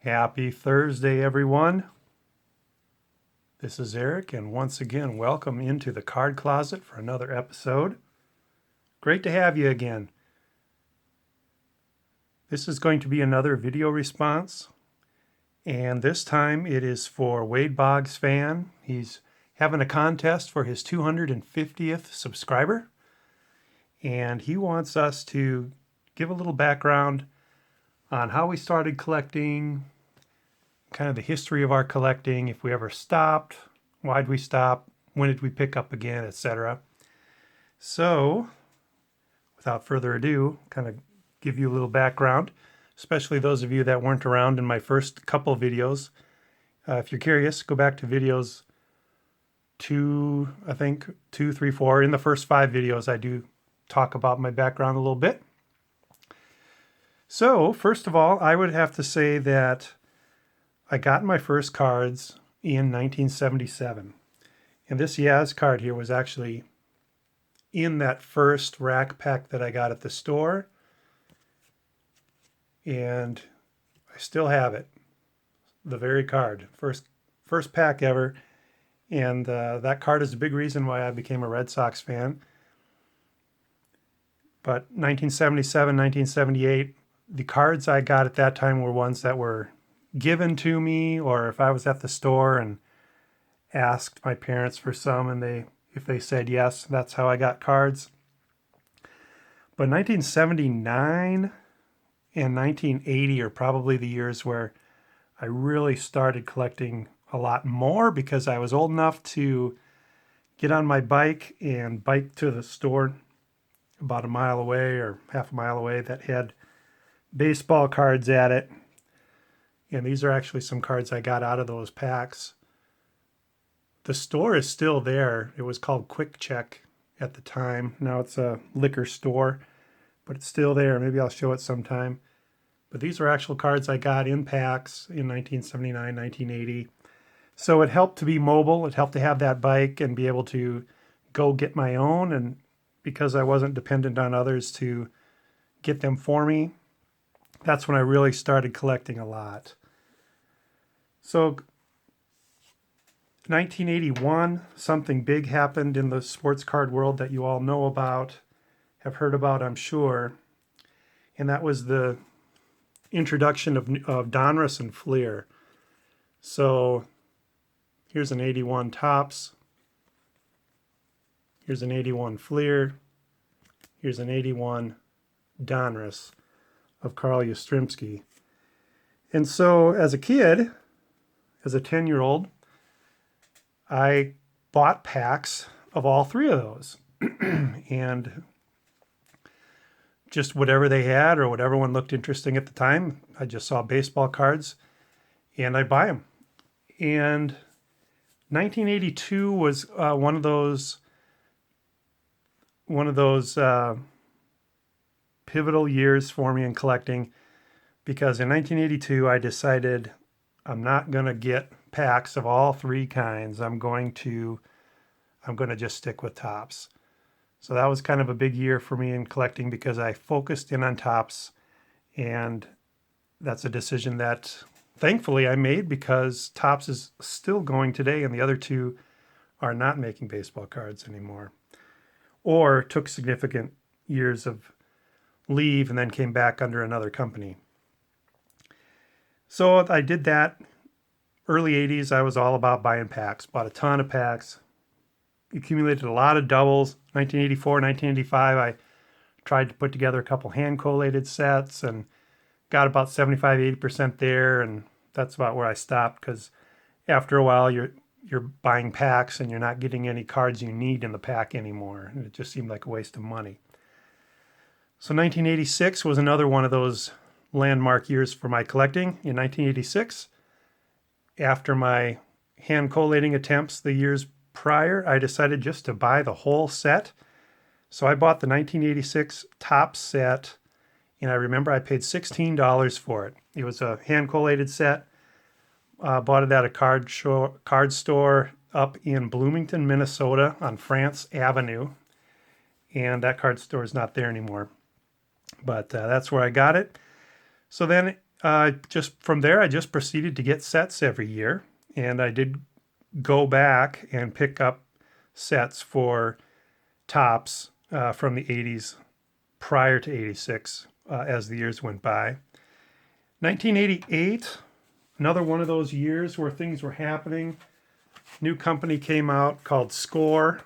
Happy Thursday, everyone. This is Eric, and once again, welcome into the Card Closet for another episode. Great to have you again. This is going to be another video response, and this time it is for Wade Boggs fan. He's having a contest for his 250th subscriber, and he wants us to give a little background on how we started collecting, kind of the history of our collecting, if we ever stopped, why'd we stop, when did we pick up again, etc. So, without further ado, kind of give you a little background, especially those of you that weren't around in my first couple videos. If you're curious, go back to videos 2, 3, 4. In the first 5 videos, I do talk about my background a little bit. So, first of all, I would have to say that I got my first cards in 1977. And this Yaz card here was actually in that first rack pack that I got at the store. And I still have it. The very card. First pack ever. And that card is a big reason why I became a Red Sox fan. But 1977, 1978, the cards I got at that time were ones that were given to me, or if I was at the store and asked my parents for some and if they said yes, that's how I got cards. But 1979 and 1980 are probably the years where I really started collecting a lot more, because I was old enough to get on my bike and bike to the store about a mile away or half a mile away that had baseball cards at it. And these are actually some cards I got out of those packs. The store is still there. It was called Quick Check at the time. Now it's a liquor store, but it's still there. Maybe I'll show it sometime. But these are actual cards I got in packs in 1979, 1980. So it helped to be mobile. It helped to have that bike and be able to go get my own. And because I wasn't dependent on others to get them for me, that's when I really started collecting a lot. So 1981, something big happened in the sports card world that you all know about, have heard about, I'm sure. And that was the introduction of Donruss and Fleer. So here's an 81 Topps. Here's an 81 Fleer. Here's an 81 Donruss of Carl Yastrzemski. And so as a kid, as a 10-year-old, I bought packs of all three of those. And just whatever they had or whatever one looked interesting at the time, I just saw baseball cards and I'd buy them. And 1982 was one of those pivotal years for me in collecting, because in 1982 I decided I'm not going to get packs of all three kinds. I'm going to just stick with Topps. So that was kind of a big year for me in collecting, because I focused in on Topps, and that's a decision that thankfully I made, because Topps is still going today and the other two are not making baseball cards anymore, or took significant years of leave and then came back under another company. So I did that. Early 80s, I was all about buying packs. Bought a ton of packs. Accumulated a lot of doubles. 1984, 1985, I tried to put together a couple hand-collated sets and got about 75, 80% there. And that's about where I stopped, because after a while, you're buying packs and you're not getting any cards you need in the pack anymore. And it just seemed like a waste of money. So 1986 was another one of those landmark years for my collecting. In 1986, after my hand collating attempts the years prior, I decided just to buy the whole set. So I bought the 1986 Topps set, and I remember I paid $16 for it. It was a hand collated set. Bought it at a card store up in Bloomington, Minnesota on France Avenue. And that card store is not there anymore. But that's where I got it. So then Just from there, I just proceeded to get sets every year. And I did go back and pick up sets for tops from the 80s prior to 86 as the years went by. 1988, another one of those years where things were happening. New company came out called Score.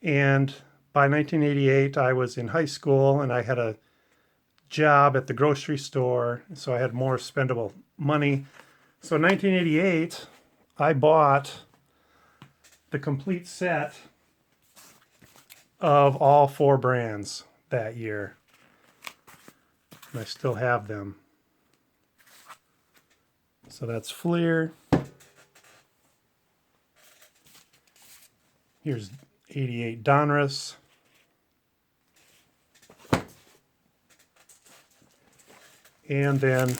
And by 1988, I was in high school and I had a job at the grocery store. So I had more spendable money. So in 1988, I bought the complete set of all 4 brands that year. And I still have them. So that's Fleer. Here's 88 Donruss. And then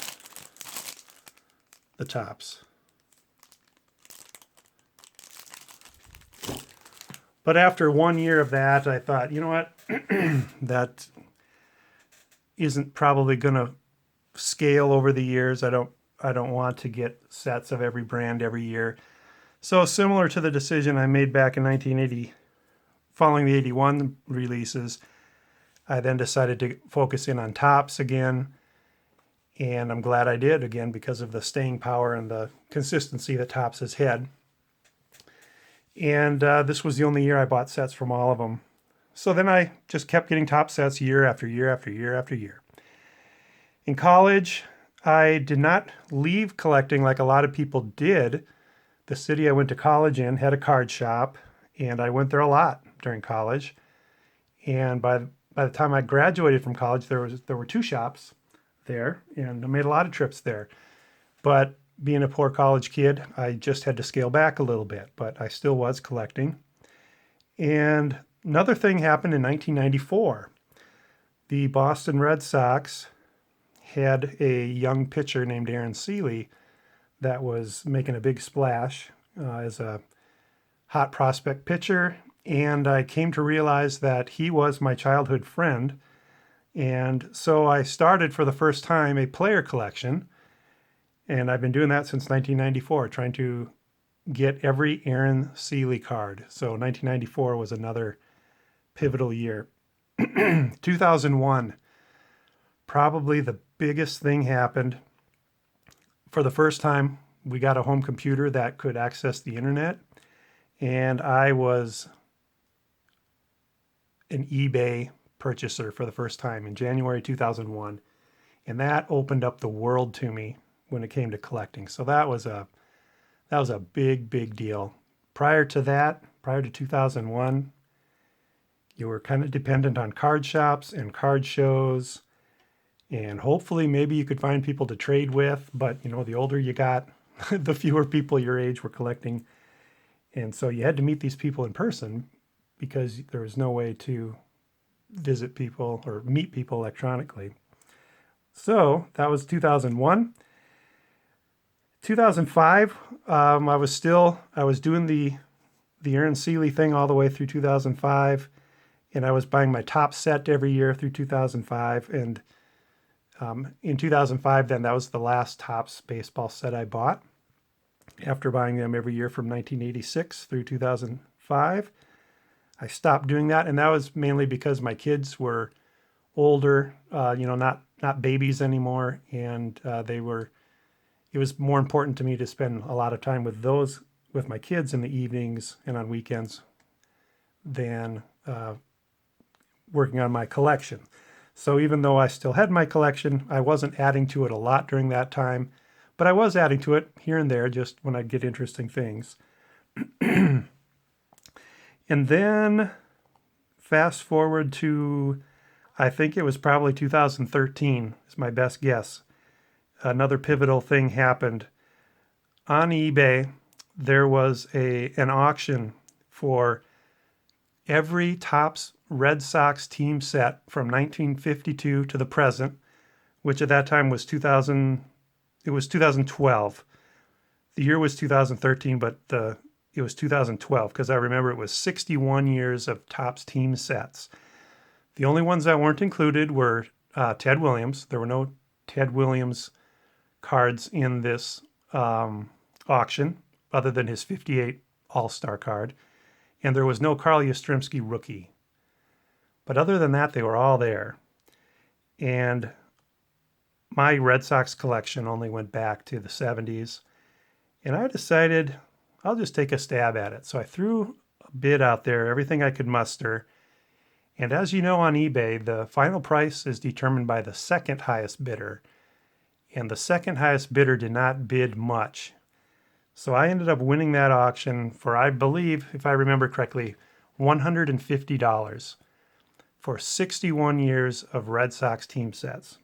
the tops. But after 1 year of that, I thought, you know what? That isn't probably going to scale over the years. I don't want to get sets of every brand every year. So similar to the decision I made back in 1980, following the 81 releases, I then decided to focus in on tops again. And I'm glad I did, again, because of the staying power and the consistency that tops has had. And this was the only year I bought sets from all of them. So then I just kept getting top sets year after year after year after year. In college, I did not leave collecting like a lot of people did. The city I went to college in had a card shop, and I went there a lot during college. And by the time I graduated from college, there were 2 shops there, and I made a lot of trips there. But being a poor college kid, I just had to scale back a little bit, but I still was collecting. And another thing happened in 1994. The Boston Red Sox had a young pitcher named Aaron Seeley that was making a big splash as a hot prospect pitcher. And I came to realize that he was my childhood friend. And so I started for the first time a player collection. And I've been doing that since 1994, trying to get every Aaron Seeley card. So 1994 was another pivotal year. 2001, probably the biggest thing happened. For the first time, we got a home computer that could access the internet. And I was an eBay purchaser for the first time in January 2001. And that opened up the world to me when it came to collecting. So that was a big deal. Prior to that, prior to 2001, you were kind of dependent on card shops and card shows, and hopefully maybe you could find people to trade with, but you know, the older you got, the fewer people your age were collecting. And so you had to meet these people in person because there was no way to visit people or meet people electronically. So that was 2001. 2005, I was doing the Aaron Seeley thing all the way through 2005, and I was buying my top set every year through 2005. And in 2005, then that was the last Topps baseball set I bought. After buying them every year from 1986 through 2005, I stopped doing that, and that was mainly because my kids were older, not babies anymore, and it was more important to me to spend a lot of time with my kids in the evenings and on weekends than working on my collection. So even though I still had my collection, I wasn't adding to it a lot during that time, but I was adding to it here and there just when I'd get interesting things. And then fast forward to, I think it was probably 2013 is my best guess. Another pivotal thing happened. On eBay, there was an auction for every Topps Red Sox team set from 1952 to the present, which at that time was 2012. The year was 2013, but it was 2012 because I remember it was 61 years of Topps team sets. The only ones that weren't included were Ted Williams. There were no Ted Williams cards in this auction, other than his 58 All-Star card. And there was no Carl Yastrzemski rookie. But other than that, they were all there. And my Red Sox collection only went back to the 70s. And I decided I'll just take a stab at it. So I threw a bid out there, everything I could muster. And as you know, on eBay, the final price is determined by the second highest bidder. And the second highest bidder did not bid much. So I ended up winning that auction for, I believe, if I remember correctly, $150 for 61 years of Red Sox team sets.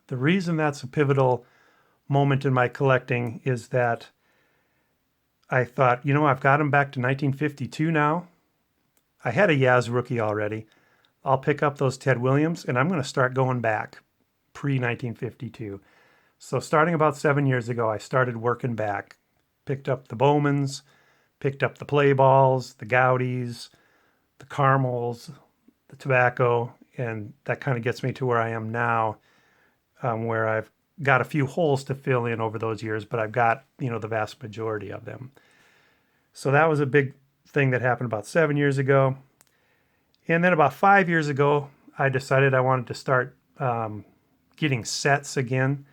The reason that's a pivotal moment in my collecting is that I thought, I've got them back to 1952 now. I had a Yaz rookie already. I'll pick up those Ted Williams, and I'm going to start going back pre-1952. So starting about 7 years ago, I started working back. Picked up the Bowmans, picked up the Play Balls, the Gowdies, the Caramels, the Tobacco, and that kind of gets me to where I am now, where I've got a few holes to fill in over those years, but I've got, the vast majority of them. So that was a big thing that happened about 7 years ago. And then about 5 years ago, I decided I wanted to start getting sets again.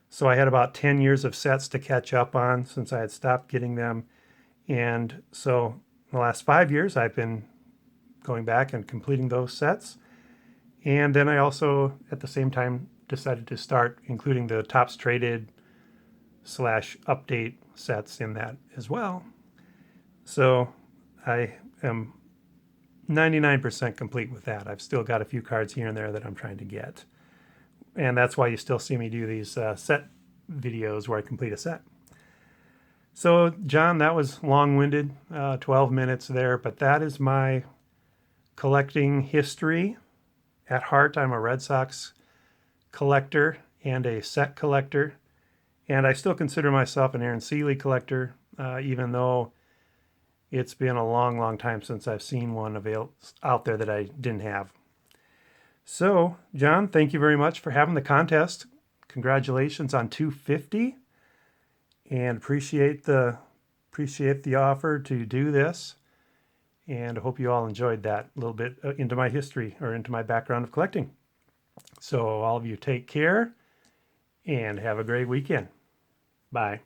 So I had about 10 years of sets to catch up on since I had stopped getting them. And so the last 5 years, I've been going back and completing those sets. And then I also, at the same time, decided to start including the Topps Traded / update sets in that as well. So I am 99% complete with that. I've still got a few cards here and there that I'm trying to get. And that's why you still see me do these set videos where I complete a set. So, John, that was long-winded, 12 minutes there, but that is my collecting history. At heart, I'm a Red Sox collector and a set collector, and I still consider myself an Aaron Seeley collector, even though it's been a long, long time since I've seen one out there that I didn't have. So, John, thank you very much for having the contest. Congratulations on 250, and appreciate the offer to do this. And I hope you all enjoyed that little bit into my history or into my background of collecting. So all of you take care and have a great weekend. Bye.